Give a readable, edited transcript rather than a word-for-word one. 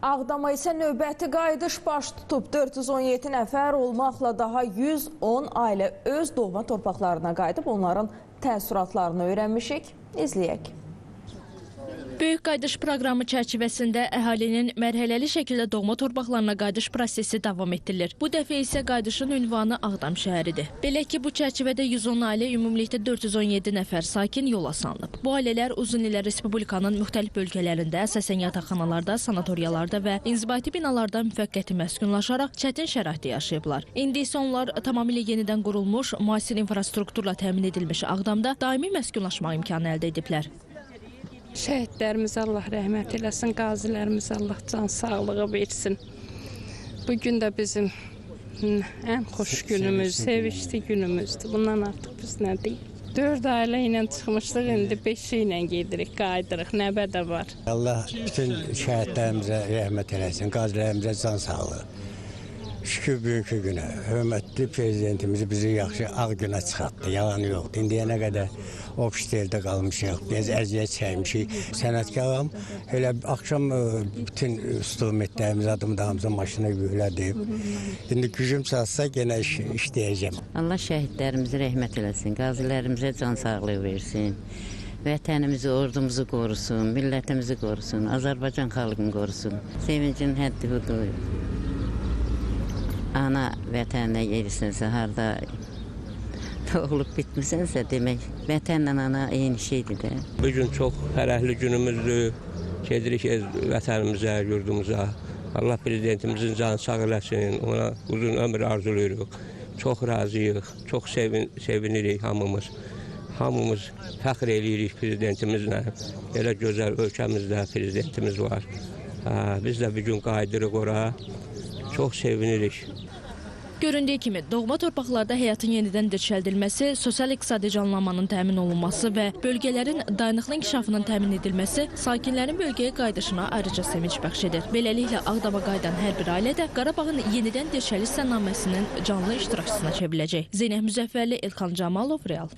Ağdama isə növbəti qayıdış baş tutub. 417 nəfər olmaqla daha 110 ailə öz doğma torpaqlarına qayıdıb onların təəssüratlarını öyrənmişik. İzləyək. Böyük qayıdış proqramı çərçivəsində əhalinin mərhələli şəkildə doğma torpaqlarına qayıdış prosesi davam etdirilir. Bu dəfə isə qayıdışın ünvanı Ağdam şəhəridir. Belə ki, bu çərçivədə 110 ailə ümumilikdə 417 nəfər sakin yola salınıb. Bu ailələr uzun illər Respublikanın müxtəlif bölgələrində, əsasən yataqxanalarda, sanatoriyalarda və inzibati binalarda müvəqqəti məskunlaşaraq çətin şəraitdə yaşayıblar. İndi isə onlar tamamilə yenidən qurulmuş, müasir infrastrukturla təmin edilmiş Ağdamda daimi məskunlaşma imkanı əldə ediblər. Şəhidlərimizə Allah rəhmət eləsin, qazilərimizə Allah can sağlığı versin. Bugün də bizim ən xoş günümüz, sevinçli günümüzdür. Bundan artıq biz nə deyik? 4 ailə ilə çıxmışdıq, indi 5 ilə gedirik, qayıdırıq, nəbə də var. Allah bütün şəhidlərimizə rəhmət eləsin, qazilərimizə can sağlığı. Şükür bugünkü günə, hörmətli prezidentimiz bizi yaxşı ağ günə çıxartdı, yalanı yoxdur. İndiyənə qədər obşterdə qalmışıq, biz əziyyət çəkmişik. Sənətkaram, elə axşam bütün instrumentlərimiz, adımlarımıza maşına yüklədib. İndi gücüm çatsa yenə işləyəcəm. Allah şəhidlərimizi rəhmət eləsin, qazilərimizə can sağlığı versin. Vətənimizi, ordumuzu qorusun, millətimizi qorusun, Azərbaycan xalqını qorusun. Sevincin həddi budur. Ana vətənlə yerisənsə, harada doğulub bitmisənsə demək, vətənlə ana eyni şeydir də. Bugün çox fərəhli günümüzdür. Gedirik vətənimizə, yurdumuza. Allah prezidentimizin canı sağ eləsin, ona uzun ömür arzuluyoruz. Çox razıyıq, çox sevinirik hamımız. Hamımız fəxr eləyirik prezidentimizlə. Elə gözəl ölkəmizdə prezidentimiz var. Biz də bugün qayıdırıq ora. Çox sevinirik. Göründüyü kimi, doğma torpaqlarda həyatın yenidən dirçəldilməsi, sosial-iqtisadi canlanmanın təmin olunması və bölgələrin dayanıqlı inkişafının təmin edilməsi sakinlərin bölgəyə qayıdışına ayrıca sevinç bəxş edir. Beləliklə, Ağdama qayıdan hər bir ailə də Qarabağın yenidən dirçəliş sənaməsinin canlı iştirakçısına çevriləcək. Zeynəb Müzəffərli, Elxan Camalov, Real.